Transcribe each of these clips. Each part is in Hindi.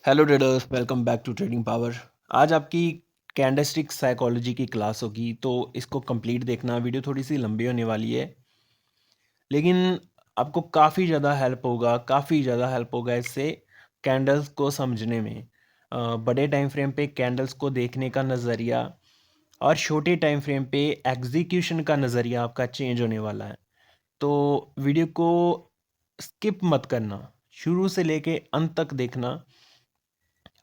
Hello traders, welcome back to trading power. आज आपकी कैंडलस्टिक साइकोलॉजी की क्लास होगी, तो इसको कंप्लीट देखना। वीडियो थोड़ी सी लंबी होने वाली है, लेकिन आपको काफ़ी ज़्यादा हेल्प होगा इससे कैंडल्स को समझने में। बड़े टाइम फ्रेम पे कैंडल्स को देखने का नज़रिया और छोटे टाइम फ्रेम पे एग्जीक्यूशन का नज़रिया आपका चेंज होने वाला है। तो वीडियो को स्किप मत करना, शुरू से लेके अंत तक देखना।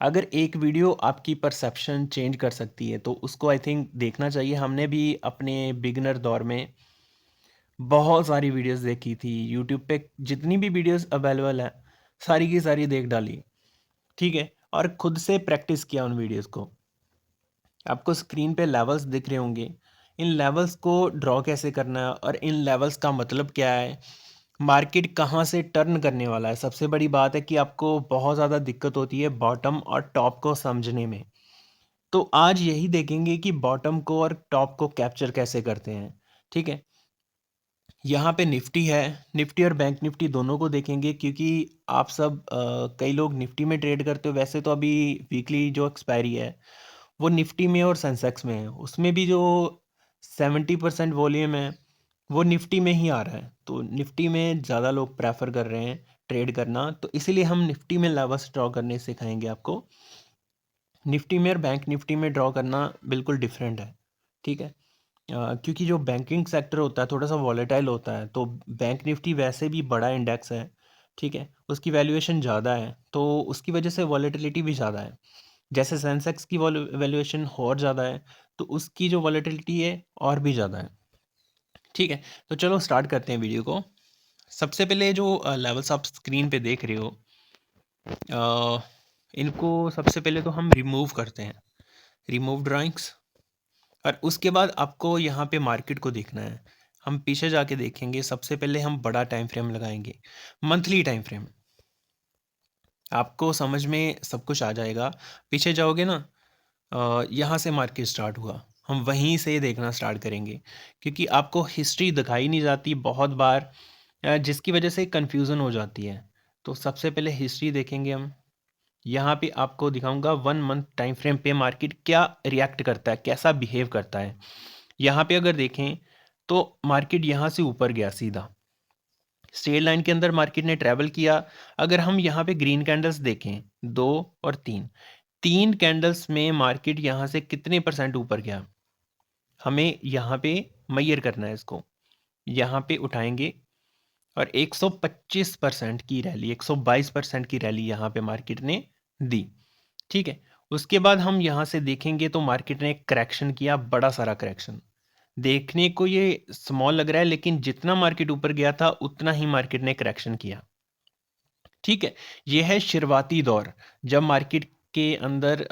अगर एक वीडियो आपकी परसेप्शन चेंज कर सकती है तो उसको आई थिंक देखना चाहिए। हमने भी अपने बिगनर दौर में बहुत सारी वीडियोस देखी थी यूट्यूब पे। जितनी भी वीडियोस अवेलेबल है सारी की सारी देख डाली, ठीक है, और खुद से प्रैक्टिस किया उन वीडियोस को। आपको स्क्रीन पे लेवल्स दिख रहे होंगे। इन लेवल्स को ड्रॉ कैसे करना है और इन लेवल्स का मतलब क्या है, मार्केट कहाँ से टर्न करने वाला है। सबसे बड़ी बात है कि आपको बहुत ज़्यादा दिक्कत होती है बॉटम और टॉप को समझने में। तो आज यही देखेंगे कि बॉटम को और टॉप को कैप्चर कैसे करते हैं, ठीक है। यहाँ पे निफ्टी है, निफ्टी और बैंक निफ्टी दोनों को देखेंगे, क्योंकि आप सब कई लोग निफ्टी में ट्रेड करते हो। वैसे तो अभी वीकली जो एक्सपायरी है वो निफ्टी में और सेंसेक्स में है, उसमें भी जो 70% वॉल्यूम है वो निफ्टी में ही आ रहा है। तो निफ्टी में ज़्यादा लोग प्रेफर कर रहे हैं ट्रेड करना, तो इसीलिए हम निफ्टी में लेवल्स ड्रॉ करने सिखाएंगे आपको। निफ्टी में और बैंक निफ्टी में ड्रॉ करना बिल्कुल डिफरेंट है, ठीक है। क्योंकि जो बैंकिंग सेक्टर होता है थोड़ा सा वॉलेटाइल होता है, तो बैंक निफ्टी वैसे भी बड़ा इंडेक्स है, ठीक है, उसकी वैल्यूएशन ज़्यादा है, तो उसकी वजह से वॉलेटिलिटी भी ज़्यादा है। जैसे सेंसेक्स की वैल्यूएशन और ज़्यादा है, तो उसकी जो वॉलेटिलिटी है और भी ज़्यादा है, ठीक है। तो चलो स्टार्ट करते हैं वीडियो को। सबसे पहले जो लेवल्स आप स्क्रीन पे देख रहे हो, अ, इनको सबसे पहले तो हम रिमूव करते हैं, रिमूव ड्राइंग्स। और उसके बाद आपको यहाँ पे मार्केट को देखना है। हम पीछे जाके देखेंगे। सबसे पहले हम बड़ा टाइम फ्रेम लगाएंगे, मंथली टाइम फ्रेम। आपको समझ में सब कुछ आ जाएगा। पीछे जाओगे ना, यहाँ से मार्केट स्टार्ट हुआ, हम वहीं से देखना स्टार्ट करेंगे, क्योंकि आपको हिस्ट्री दिखाई नहीं जाती बहुत बार, जिसकी वजह से कन्फ्यूज़न हो जाती है। तो सबसे पहले हिस्ट्री देखेंगे हम। यहाँ पे आपको दिखाऊंगा 1 मंथ टाइम फ्रेम पे मार्केट क्या रिएक्ट करता है, कैसा बिहेव करता है। यहाँ पे अगर देखें तो मार्केट यहाँ से ऊपर गया सीधा, स्ट्रेट लाइन के अंदर मार्केट ने ट्रैवल किया। अगर हम यहाँ पे ग्रीन कैंडल्स देखें, 2 और 3, 3 कैंडल्स में मार्केट यहाँ से कितने परसेंट ऊपर गया, हमें यहाँ पे मैयर करना है इसको। यहाँ पे उठाएंगे और 125% की रैली, 122% की रैली यहाँ पे मार्केट ने दी, ठीक है। उसके बाद हम यहाँ से देखेंगे तो मार्केट ने एक करेक्शन किया, बड़ा सारा करेक्शन। देखने को ये स्मॉल लग रहा है, लेकिन जितना मार्केट ऊपर गया था उतना ही मार्केट ने करेक्शन किया, ठीक है। ये है शुरुआती दौर, जब मार्केट के अंदर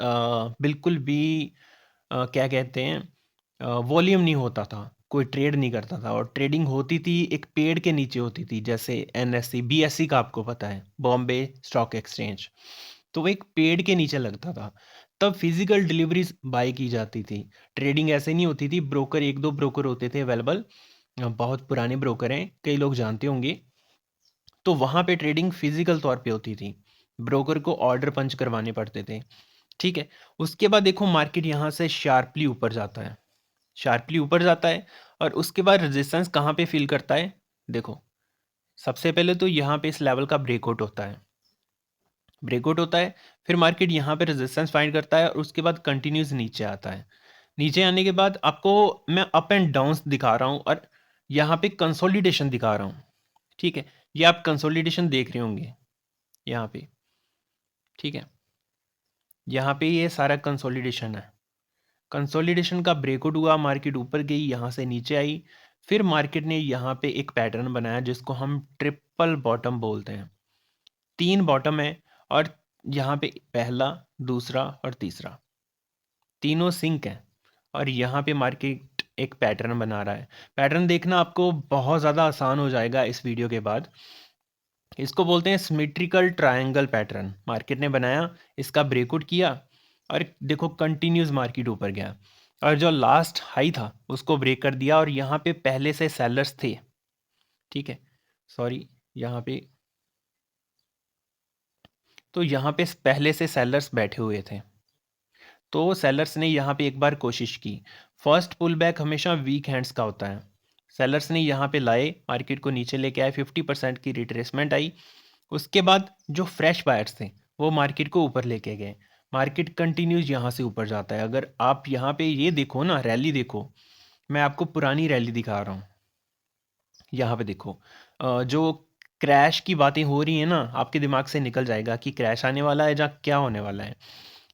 बिल्कुल भी क्या कहते हैं, वॉल्यूम नहीं होता था, कोई ट्रेड नहीं करता था, और ट्रेडिंग होती थी एक पेड़ के नीचे होती थी, जैसे एनएससी बीएससी का आपको पता है, बॉम्बे स्टॉक एक्सचेंज। तो वो एक पेड़ के नीचे लगता था। तब फिजिकल डिलीवरीज बाय की जाती थी, ट्रेडिंग ऐसे नहीं होती थी। ब्रोकर, एक दो ब्रोकर होते थे अवेलेबल, बहुत पुराने ब्रोकर हैं, कई लोग जानते होंगे। तो वहाँ पे ट्रेडिंग फिजिकल तौर पे होती थी, ब्रोकर को ऑर्डर पंच करवाने पड़ते थे, ठीक है। उसके बाद देखो मार्केट यहाँ से शार्पली ऊपर जाता है, शार्पली ऊपर जाता है, और उसके बाद रेजिस्टेंस कहाँ पे फील करता है, देखो। सबसे पहले तो यहाँ पे इस लेवल का ब्रेकआउट होता है, ब्रेकआउट होता है, फिर मार्केट यहाँ पे रेजिस्टेंस फाइंड करता है, और उसके बाद कंटिन्यूस नीचे आता है। नीचे आने के बाद आपको मैं अप एंड डाउन्स दिखा रहा हूँ, और यहाँ पे कंसोलिडेशन दिखा रहा हूँ, ठीक है। ये आप कंसोलिडेशन देख रहे होंगे यहाँ पे, ठीक है। यहाँ पे ये सारा कंसोलिडेशन है। कंसोलिडेशन का ब्रेकआउट हुआ, मार्केट ऊपर गई, यहाँ से नीचे आई, फिर मार्केट ने यहाँ पे एक पैटर्न बनाया जिसको हम ट्रिपल बॉटम बोलते हैं। 3 बॉटम है, और यहाँ पे पहला, दूसरा और तीसरा, तीनों सिंक हैं, और यहाँ पे मार्केट एक पैटर्न बना रहा है। पैटर्न देखना आपको बहुत ज़्यादा आसान हो जाएगा इस वीडियो के बाद। इसको बोलते हैं सिमेट्रिकल ट्रायंगल पैटर्न। मार्केट ने बनाया, इसका ब्रेकआउट किया, और देखो कंटिन्यूस मार्केट ऊपर गया, और जो लास्ट हाई था उसको ब्रेक कर दिया, और यहाँ पे पहले से सेलर्स थे, ठीक है। सॉरी, यहाँ पे तो यहाँ पे पहले से सेलर्स बैठे हुए थे, तो सेलर्स ने यहाँ पे एक बार कोशिश की। फर्स्ट पुल बैक हमेशा वीक हैंड्स का होता है। सेलर्स ने यहाँ पे लाए, मार्केट को नीचे लेके आए, 50% की रिट्रेसमेंट आई। उसके बाद जो फ्रेश बायर्स थे वो मार्केट को ऊपर लेके गए। मार्केट कंटिन्यूज यहाँ से ऊपर जाता है। अगर आप यहाँ पे ये देखो ना, रैली देखो, मैं आपको पुरानी रैली दिखा रहा हूँ। यहाँ पे देखो, जो क्रैश की बातें हो रही हैं ना, आपके दिमाग से निकल जाएगा कि क्रैश आने वाला है या क्या होने वाला है।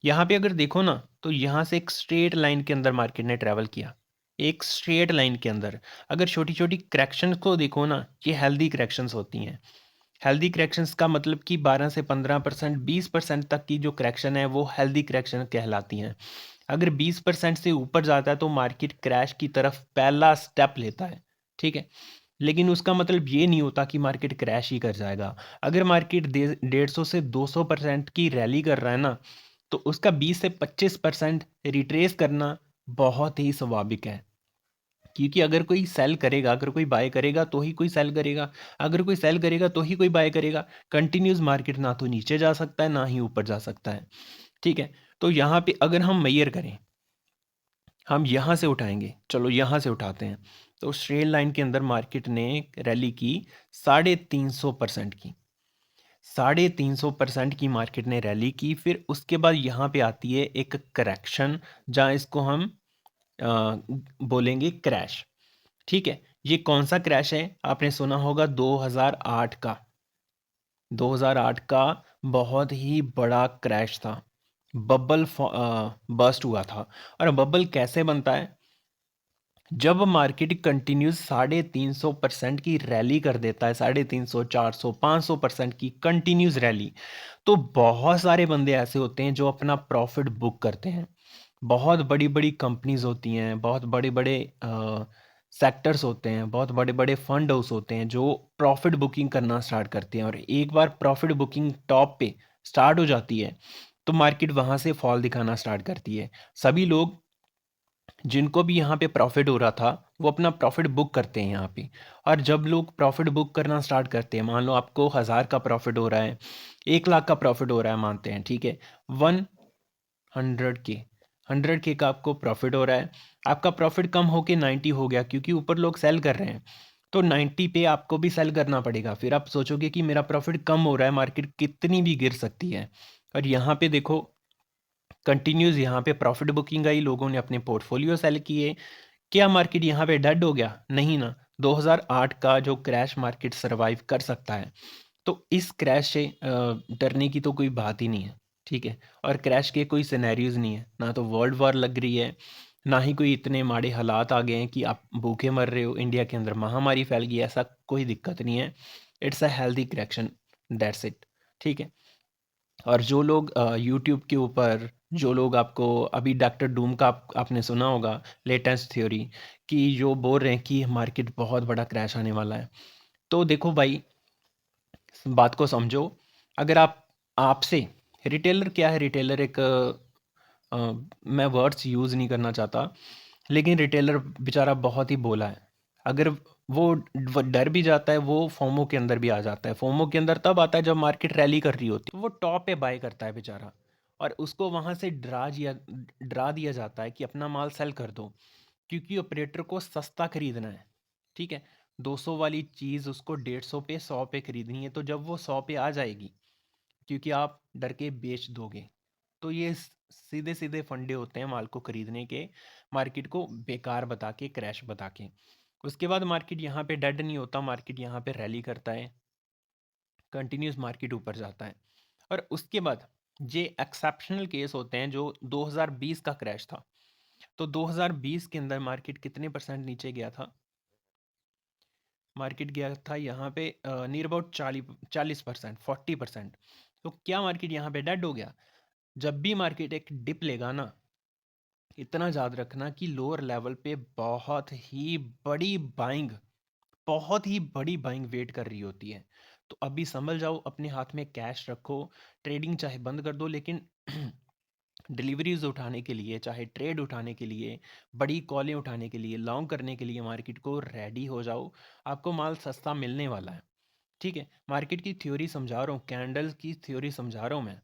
यहाँ पे अगर देखो ना, तो यहाँ से एक स्ट्रेट लाइन के अंदर मार्केट ने ट्रैवल किया, एक स्ट्रेट लाइन के अंदर। अगर छोटी छोटी करेक्शंस को देखो ना, ये हेल्दी करेक्शंस होती हैं। हेल्दी करेक्शंस का मतलब कि 12 से 15%, 20% तक की जो करेक्शन है वो हेल्दी करेक्शन कहलाती हैं। अगर 20% से ऊपर जाता है तो मार्केट क्रैश की तरफ पहला स्टेप लेता है, ठीक है। लेकिन उसका मतलब ये नहीं होता कि मार्केट क्रैश ही कर जाएगा। अगर मार्केट 150 से 200% की रैली कर रहा है ना, तो उसका 20 से 25% रिट्रेस करना बहुत ही स्वाभाविक है। क्योंकि अगर कोई सेल करेगा, अगर कोई बाय करेगा तो ही कोई सेल करेगा, अगर कोई सेल करेगा तो ही कोई बाय करेगा। कंटिन्यूस मार्केट ना तो नीचे जा सकता है ना ही ऊपर जा सकता है, ठीक है। तो यहाँ पे अगर हम मेजर करें, हम यहाँ से उठाएंगे, चलो यहाँ से उठाते हैं। तो स्ट्रेट लाइन के अंदर मार्केट ने रैली की 350% की, 350% की मार्केट ने रैली की। फिर उसके बाद यहाँ पे आती है एक करेक्शन, जहाँ इसको हम बोलेंगे क्रैश, ठीक है। ये कौन सा क्रैश है? आपने सुना होगा 2008 का। 2008 का बहुत ही बड़ा क्रैश था। बबल बस्ट हुआ था। और बबल कैसे बनता है? जब मार्केट कंटिन्यूस 350% की रैली कर देता है, 350, 400, 500% की कंटिन्यूस रैली, तो बहुत सारे बंदे ऐसे होते हैं जो अपना प्रॉफिट बुक करते हैं। बहुत बड़ी बड़ी कंपनीज होती हैं, बहुत बड़े बड़े सेक्टर्स होते हैं, बहुत बड़े बड़े फंड हाउस होते हैं जो प्रॉफिट बुकिंग करना स्टार्ट करते हैं। और एक बार प्रॉफिट बुकिंग टॉप पे स्टार्ट हो जाती है तो मार्केट वहाँ से फॉल दिखाना स्टार्ट करती है। सभी लोग जिनको भी यहाँ पे प्रॉफिट हो रहा था वो अपना प्रॉफिट बुक करते हैं यहाँ पे। और जब लोग प्रॉफिट बुक करना स्टार्ट करते हैं, मान लो आपको 1000 का प्रॉफिट हो रहा है, 1 लाख का प्रॉफिट हो रहा है मानते हैं, ठीक है। 100 के का आपको प्रॉफिट हो रहा है। आपका प्रॉफिट कम होके 90 हो गया क्योंकि ऊपर लोग सेल कर रहे हैं, तो 90 पे आपको भी सेल करना पड़ेगा। फिर आप सोचोगे कि मेरा प्रॉफिट कम हो रहा है, मार्केट कितनी भी गिर सकती है। और यहाँ पे देखो, कंटिन्यूस यहाँ पे प्रॉफिट बुकिंग आई, लोगों ने अपने पोर्टफोलियो सेल किए। क्या मार्केट यहाँ पे डेड हो गया? नहीं ना। 2008 का जो क्रैश मार्केट सरवाइव कर सकता है, तो इस क्रैश से डरने की तो कोई बात ही नहीं है, ठीक है। और क्रैश के कोई सिनेरियोज नहीं है, ना तो वर्ल्ड वॉर लग रही है, ना ही कोई इतने माड़े हालात आ गए हैं कि आप भूखे मर रहे हो, इंडिया के अंदर महामारी फैल गई, ऐसा कोई दिक्कत नहीं है। It's a healthy correction, that's it, ठीक है। और जो लोग यूट्यूब के ऊपर, जो लोग आपको अभी डॉक्टर डूम का आपने सुना होगा लेटेस्ट थ्योरी, कि जो बोल रहे हैं कि मार्केट बहुत बड़ा क्रैश आने वाला है, तो देखो भाई, बात को समझो। अगर आपसे रिटेलर, क्या है रिटेलर? एक मैं वर्ड्स यूज़ नहीं करना चाहता, लेकिन रिटेलर बेचारा बहुत ही भोला है। अगर वो डर भी जाता है, वो फोमो के अंदर भी आ जाता है। फोमो के अंदर तब आता है जब मार्केट रैली कर रही होती है, वो टॉप पे बाय करता है बेचारा। और उसको वहां से डरा दिया जाता है कि अपना माल सेल कर दो, क्योंकि ऑपरेटर को सस्ता खरीदना है, ठीक है। 200 वाली चीज़ उसको 150 पे, 100 पे खरीदनी है। तो जब वो 100 पे आ जाएगी, क्योंकि आप डर के बेच दोगे, तो ये सीधे सीधे फंडे होते हैं माल को खरीदने के, मार्केट को बेकार बता के, क्रैश बता के। उसके बाद मार्केट यहाँ पे डेड नहीं होता, मार्केट यहाँ पे रैली करता है, कंटिन्यूस मार्केट ऊपर जाता है। और उसके बाद ये एक्सेप्शनल केस होते हैं, जो 2020 का क्रैश था। तो 2020 के अंदर मार्केट कितने परसेंट नीचे गया था? मार्केट गया था यहाँ पे नियर अबाउट 40%, 40%। तो क्या मार्केट यहाँ पे डेड हो गया? जब भी मार्केट एक डिप लेगा ना, इतना याद रखना कि लोअर लेवल पे बहुत ही बड़ी बाइंग वेट कर रही होती है। तो अभी समझ जाओ, अपने हाथ में कैश रखो, ट्रेडिंग चाहे बंद कर दो, लेकिन डिलीवरीज उठाने के लिए, चाहे ट्रेड उठाने के लिए, बड़ी कॉलें उठाने के लिए, लॉन्ग करने के लिए मार्केट को रेडी हो जाओ। आपको माल सस्ता मिलने वाला है, ठीक है, मार्केट की थ्योरी समझा रहा हूँ, कैंडल की थ्योरी समझा रहा हूँ मैं,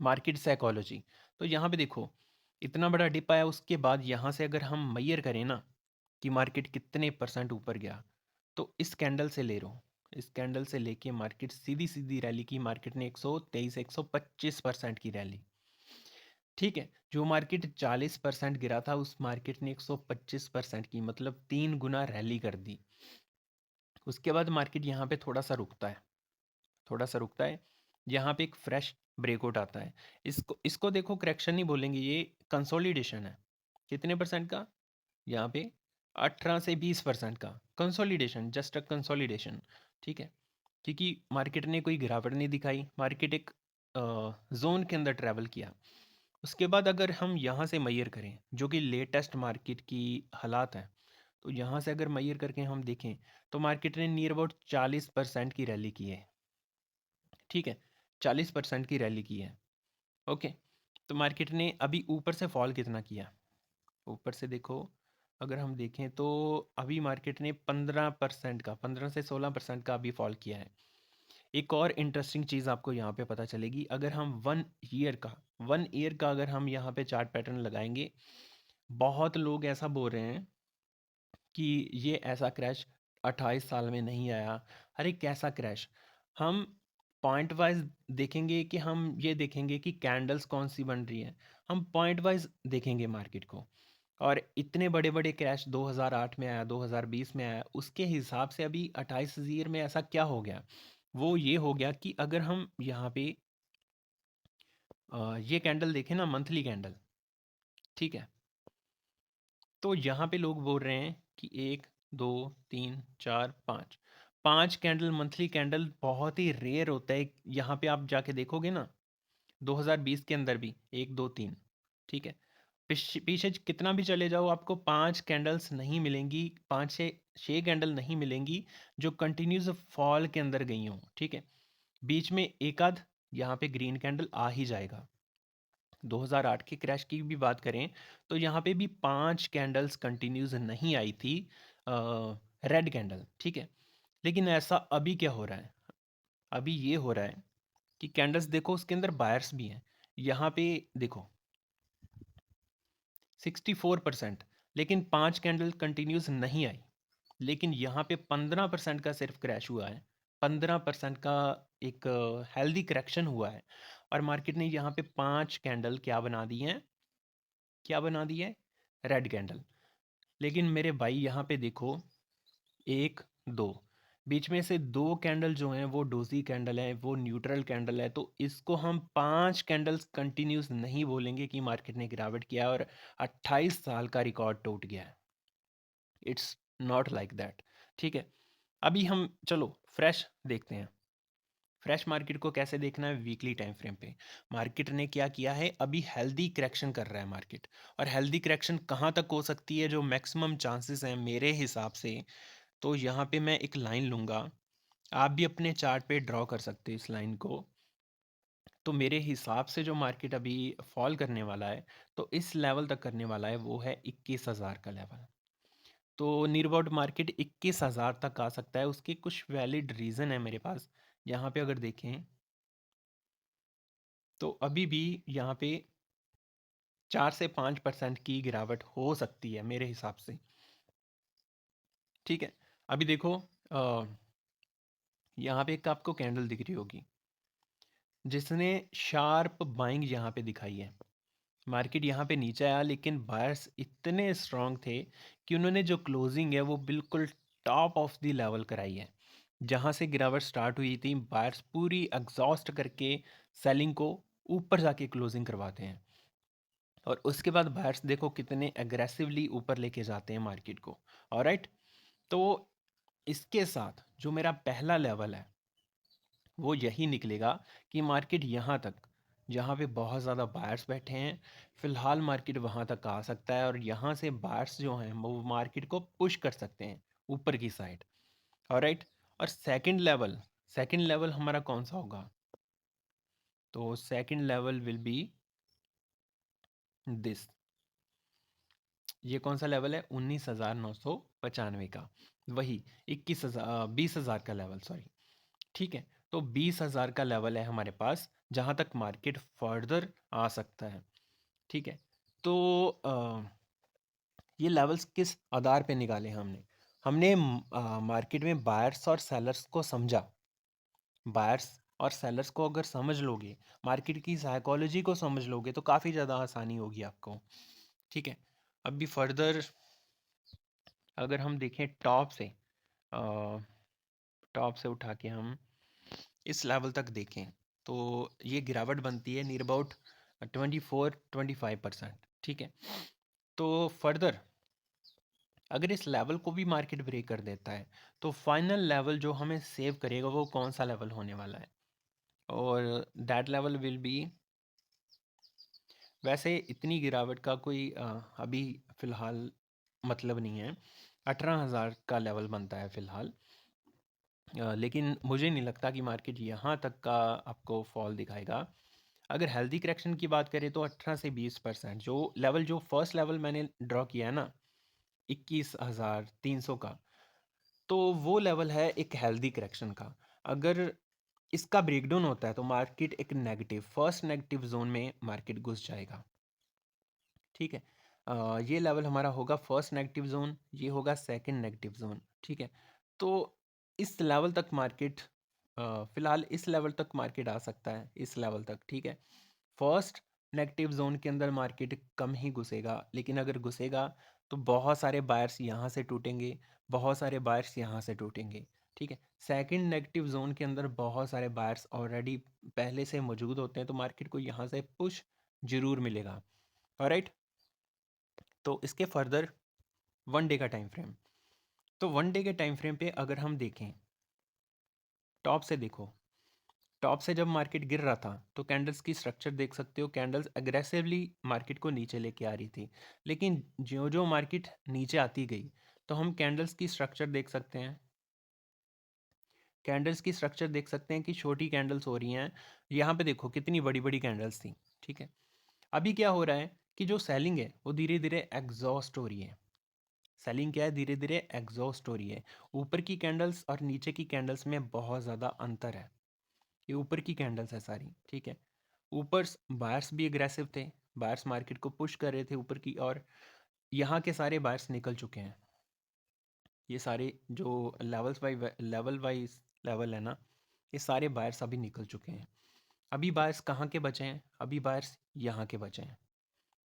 मार्केट साइकोलॉजी। तो यहाँ पे देखो, इतना बड़ा डिप आया, उसके बाद यहाँ से अगर हम मेजर करें ना कि मार्केट कितने परसेंट ऊपर गया, तो इस कैंडल से ले रहा हूँ, इस कैंडल से लेके मार्केट सीधी सीधी रैली की, मार्केट ने 123 125% की रैली। ठीक है, जो मार्केट 40% गिरा था, उस मार्केट ने 125% की, मतलब 3 गुना रैली कर दी। उसके बाद मार्केट यहाँ पे थोड़ा सा रुकता है, थोड़ा सा रुकता है, यहाँ पे एक फ्रेश ब्रेकआउट आता है। इसको इसको देखो करेक्शन नहीं बोलेंगे, ये कंसोलिडेशन है। कितने परसेंट का? यहाँ पे 18 से 20% का कंसोलिडेशन, जस्ट अ कंसोलिडेशन। ठीक है, क्योंकि मार्केट ने कोई गिरावट नहीं दिखाई, मार्केट एक जोन के अंदर ट्रैवल किया। उसके बाद अगर हम यहाँ से मैयर करें, जो कि लेटेस्ट मार्केट की हालात है, तो यहाँ से अगर मैयर करके हम देखें, तो मार्केट ने नियर अबाउट 40% की रैली की है। ठीक है, 40% की रैली की है। ओके, तो मार्केट ने अभी ऊपर से फॉल कितना किया? ऊपर से देखो, अगर हम देखें तो अभी मार्केट ने 15% का, 15 से 16% का अभी फॉल किया है। एक और इंटरेस्टिंग चीज़ आपको यहाँ पे पता चलेगी, अगर हम 1 ईयर का अगर हम यहाँ पे चार्ट पैटर्न लगाएंगे, बहुत लोग ऐसा बोल रहे हैं कि ये ऐसा क्रैश 28 साल में नहीं आया। अरे कैसा क्रैश? हम पॉइंट वाइज देखेंगे कि हम ये देखेंगे कि कैंडल्स कौन सी बन रही है, हम पॉइंट वाइज देखेंगे मार्केट को। और इतने बड़े बड़े क्रैश 2008 में आया, 2020 में आया, उसके हिसाब से अभी 28 ईयर में ऐसा क्या हो गया? वो ये हो गया कि अगर हम यहाँ पे ये कैंडल देखें ना, मंथली कैंडल, ठीक है, तो यहाँ पे लोग बोल रहे हैं कि 1 2 3 4 5, 5 कैंडल, मंथली कैंडल बहुत ही रेयर होता है। यहाँ पे आप जाके देखोगे ना, 2020 के अंदर भी 1 2 3, ठीक है, पीछे कितना भी चले जाओ, आपको 5 कैंडल्स नहीं मिलेंगी, 5 से 6 कैंडल नहीं मिलेंगी जो कंटिन्यूस फॉल के अंदर गई हों। ठीक है, बीच में एक आध यहाँ पे ग्रीन कैंडल आ ही जाएगा। 2008 के क्रैश की भी बात करें, तो यहाँ पे भी 5 कैंडल्स कंटिन्यूस नहीं आई थी, रेड कैंडल। ठीक है, लेकिन ऐसा अभी क्या हो रहा है? अभी ये हो रहा है कि कैंडल्स देखो, उसके अंदर बायर्स भी हैं। यहाँ पे देखो 64%, लेकिन 5 कैंडल कंटिन्यूस नहीं आई। लेकिन यहाँ पे 15% का सिर्फ क्रैश हुआ है, 15% का एक हेल्दी करेक्शन हुआ है। और मार्केट ने यहाँ पे 5 कैंडल क्या बना दी हैं? क्या बना दी है? Red candle. लेकिन मेरे भाई यहाँ पे देखो, 1 2, बीच में से 2 कैंडल जो हैं वो डोजी कैंडल है, वो न्यूट्रल कैंडल है। तो इसको हम 5 कैंडल्स कंटिन्यूस नहीं बोलेंगे कि मार्केट ने गिरावट किया और 28 साल का रिकॉर्ड टूट गया है। It's not like that. ठीक है, अभी हम चलो फ्रेश देखते हैं। फ्रेश मार्केट को कैसे देखना है? वीकली टाइम फ्रेम पे। मार्केट ने क्या किया है? अभी हेल्दी करेक्शन कर रहा है मार्केट। और हेल्दी करेक्शन कहाँ तक हो सकती है? जो मैक्सिमम चांसेस हैं मेरे हिसाब से, तो यहाँ पे मैं एक लाइन लूँगा, आप भी अपने चार्ट पे ड्रॉ कर सकते हो इस लाइन को। तो मेरे हिसाब से जो मार्केट अभी फॉल करने वाला है, तो इस लेवल तक करने वाला है, वो है 21,000 का लेवल। तो नियर अबाउट मार्केट 21,000 तक आ सकता है। उसके कुछ वैलिड रीज़न है मेरे पास। यहाँ पे अगर देखें, तो अभी भी यहाँ पे 4 से 5% की गिरावट हो सकती है मेरे हिसाब से। ठीक है, अभी देखो, यहाँ पे एक आपको कैंडल दिख रही होगी जिसने शार्प बाइंग यहाँ पे दिखाई है। मार्केट यहाँ पे नीचे आया, लेकिन बायर्स इतने स्ट्रांग थे कि उन्होंने जो क्लोजिंग है वो बिल्कुल टॉप ऑफ द लेवल कराई है। जहाँ से गिरावट स्टार्ट हुई थी, बायर्स पूरी एग्जॉस्ट करके सेलिंग को ऊपर जाके क्लोजिंग करवाते हैं। और उसके बाद बायर्स देखो कितने एग्रेसिवली ऊपर लेके जाते हैं मार्केट को। ऑलराइट, तो इसके साथ जो मेरा पहला लेवल है वो यही निकलेगा कि मार्केट यहाँ तक, जहाँ पे बहुत ज़्यादा बायर्स बैठे हैं, फिलहाल मार्केट वहाँ तक आ सकता है। और यहाँ से बायर्स जो हैं वो मार्केट को पुश कर सकते हैं ऊपर की साइड। ऑलराइट, और सेकंड लेवल हमारा कौन सा होगा? तो second level will be this. ये कौन सा लेवल है? 19,995 का। वही 21,000, 20,000 का लेवल, सॉरी। ठीक है, तो 20,000 का लेवल है हमारे पास जहाँ तक मार्केट फर्दर आ सकता है। ठीक है, तो ये लेवल्स किस आधार पे निकाले हमने? हमने मार्केट में बायर्स और सेलर्स को समझा। बायर्स और सेलर्स को अगर समझ लोगे, मार्केट की साइकोलॉजी को समझ लोगे, तो काफ़ी ज़्यादा आसानी होगी आपको। ठीक है, अभी फर्दर अगर हम देखें टॉप से उठा के हम इस लेवल तक देखें, तो ये गिरावट बनती है नियर अबाउट 24-25%। ठीक है, तो फर्दर अगर इस लेवल को भी मार्केट ब्रेक कर देता है, तो फाइनल लेवल जो हमें सेव करेगा वो कौन सा लेवल होने वाला है? और दैट लेवल विल बी, वैसे इतनी गिरावट का कोई अभी फ़िलहाल मतलब नहीं है। 18,000 का लेवल बनता है फ़िलहाल। लेकिन मुझे नहीं लगता कि मार्केट यहाँ तक का आपको फॉल दिखाएगा। अगर हेल्दी करेक्शन की बात करें तो 18 से 20% जो फर्स्ट लेवल मैंने ड्रॉ किया है ना, 21,300 का, तो वो लेवल है एक हेल्दी करेक्शन का। अगर इसका ब्रेकडाउन होता है तो मार्केट एक फर्स्ट नेगेटिव जोन में मार्केट घुस जाएगा। ठीक है, ये लेवल हमारा होगा फर्स्ट नेगेटिव जोन, ये होगा सेकंड नेगेटिव जोन। ठीक है, तो इस लेवल तक मार्केट फिलहाल इस लेवल तक मार्केट आ सकता है, इस लेवल तक। ठीक है, फर्स्ट नेगेटिव जोन के अंदर मार्केट कम ही घुसेगा, लेकिन अगर घुसेगा तो बहुत सारे बायर्स यहाँ से टूटेंगे, बहुत सारे बायर्स यहाँ से टूटेंगे। ठीक है, सेकंड नेगेटिव जोन के अंदर बहुत सारे बायर्स ऑलरेडी पहले से मौजूद होते हैं, तो मार्केट को यहाँ से पुश जरूर मिलेगा। ऑलराइट, तो इसके फर्दर 1 डे का टाइम फ्रेम, तो 1 डे के टाइम फ्रेम पे अगर हम देखें, टॉप से देखो, टॉप से जब मार्केट गिर रहा था तो कैंडल्स की स्ट्रक्चर देख सकते हो, कैंडल्स अग्रेसिवली मार्केट को नीचे लेके आ रही थी। लेकिन जो जो मार्केट नीचे आती गई तो हम कैंडल्स की स्ट्रक्चर देख सकते हैं, कैंडल्स की स्ट्रक्चर देख सकते हैं कि छोटी कैंडल्स हो रही हैं। यहाँ पे देखो कितनी बड़ी बड़ी कैंडल्स थी। ठीक है, अभी क्या हो रहा है कि जो सेलिंग है वो धीरे धीरे एग्जॉस्ट हो रही है। सेलिंग क्या है, धीरे धीरे एग्जॉस्ट हो रही है। ऊपर की कैंडल्स और नीचे की कैंडल्स में बहुत ज़्यादा अंतर है। ये ऊपर की कैंडल्स है सारी। ठीक है, ऊपर बायर्स भी एग्रेसिव थे, बायर्स मार्केट को पुश कर रहे थे ऊपर की, और यहाँ के सारे बायर्स निकल चुके हैं। ये सारे जो लेवल है ना, ये सारे बायर्स अभी निकल चुके हैं। अभी बायर्स कहाँ के बचे हैं? अभी बायर्स यहाँ के बचे हैं।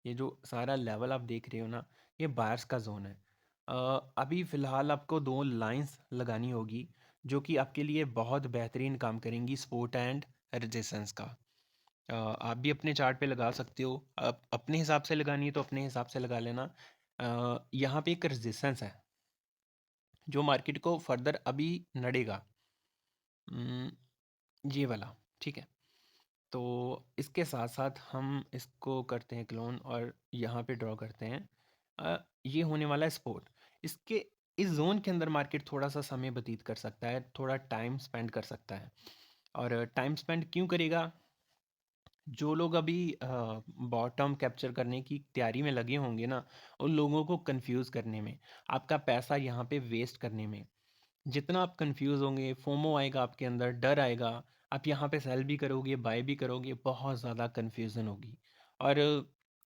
ये जो सारा लेवल आप देख रहे हो ना, ये बायर्स का जोन है। अभी फ़िलहाल आपको 2 लाइंस लगानी होगी जो कि आपके लिए बहुत बेहतरीन काम करेंगी, सपोर्ट एंड रेजिस्टेंस का। आप भी अपने चार्ट पे लगा सकते हो, आप अपने हिसाब से लगानी है तो अपने हिसाब से लगा लेना। यहाँ पे एक रेजिस्टेंस है जो मार्केट को फर्दर अभी नड़ेगा, उम, ये वाला। ठीक है, तो इसके साथ साथ हम इसको करते हैं क्लोन और यहाँ पे ड्रॉ करते हैं। ये होने वाला है स्पोर्ट। इसके इस जोन के अंदर मार्केट थोड़ा सा समय व्यतीत कर सकता है, थोड़ा टाइम स्पेंड कर सकता है। और टाइम स्पेंड क्यों करेगा? जो लोग अभी बॉटम कैप्चर करने की तैयारी में लगे होंगे ना, उन लोगों को कंफ्यूज करने में, आपका पैसा यहाँ पे वेस्ट करने में, जितना आप कंफ्यूज होंगे, फोमो आएगा आपके अंदर, डर आएगा, आप यहाँ पे सेल भी करोगे, बाय भी करोगे, बहुत ज़्यादा कंफ्यूजन होगी। और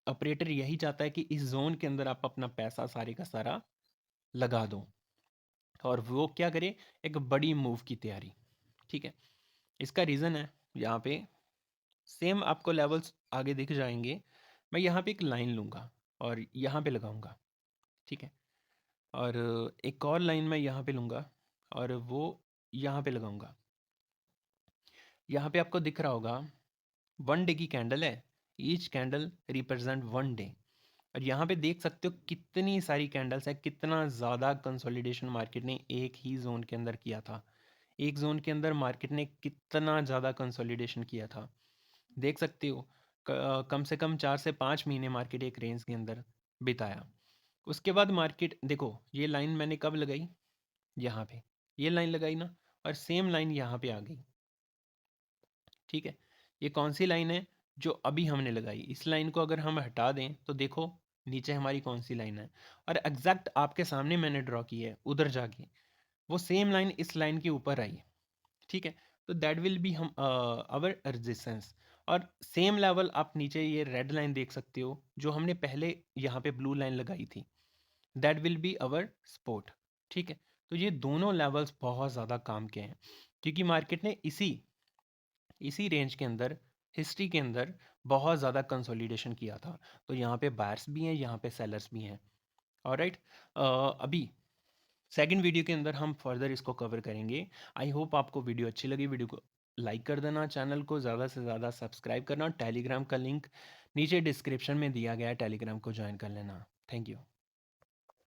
ऑपरेटर यही चाहता है कि इस जोन के अंदर आप अपना पैसा सारे का सारा लगा दो, और वो क्या करे, एक बड़ी मूव की तैयारी। ठीक है, इसका रीज़न है यहाँ पे, सेम आपको लेवल्स आगे दिख जाएंगे। मैं यहाँ पे एक लाइन लूँगा और यहाँ पे लगाऊंगा। ठीक है, और एक और लाइन मैं यहाँ पे लूँगा और वो यहाँ पे लगाऊंगा। यहाँ पे आपको दिख रहा होगा 1 डे की कैंडल है, ईच कैंडल रिप्रेजेंट 1 डे। और यहाँ पे देख सकते हो कितनी सारी कैंडल्स हैं, कितना ज़्यादा कंसोलिडेशन मार्केट ने एक ही जोन के अंदर किया था। एक जोन के अंदर मार्केट ने कितना ज़्यादा कंसोलिडेशन किया था, देख सकते हो। कम से कम 4 से 5 महीने मार्केट एक रेंज के अंदर बिताया। उसके बाद मार्केट देखो, ये लाइन मैंने कब लगाई, यहाँ पे ये लाइन लगाई ना, और सेम लाइन यहाँ पे आ गई। ठीक है, ये कौन सी लाइन है जो अभी हमने लगाई? इस लाइन को अगर हम हटा दें तो देखो नीचे हमारी कौन सी लाइन है, और एग्जैक्ट आपके सामने मैंने ड्रॉ की है उधर जाके वो सेम लाइन इस लाइन के ऊपर आई। ठीक है, तो दैट विल बी हम आवर रेजिस्टेंस। और सेम लेवल आप नीचे ये रेड लाइन देख सकते हो जो हमने पहले यहाँ पे ब्लू लाइन लगाई थी, that will be our support. ठीक है, तो ये दोनों लेवल्स बहुत ज़्यादा काम के हैं क्योंकि मार्केट ने इसी इसी रेंज के अंदर, हिस्ट्री के अंदर बहुत ज़्यादा कंसोलिडेशन किया था। तो यहाँ पे बायर्स भी हैं, यहाँ पे सेलर्स भी हैं। ऑलराइट, अभी सेकंड वीडियो के अंदर हम फर्दर इसको कवर करेंगे। आई होप आपको वीडियो अच्छी लगी। वीडियो को लाइक कर देना, चैनल को ज़्यादा से ज़्यादा सब्सक्राइब करना, टेलीग्राम का लिंक नीचे डिस्क्रिप्शन में दिया गया है, टेलीग्राम को ज्वाइन कर लेना। Thank you.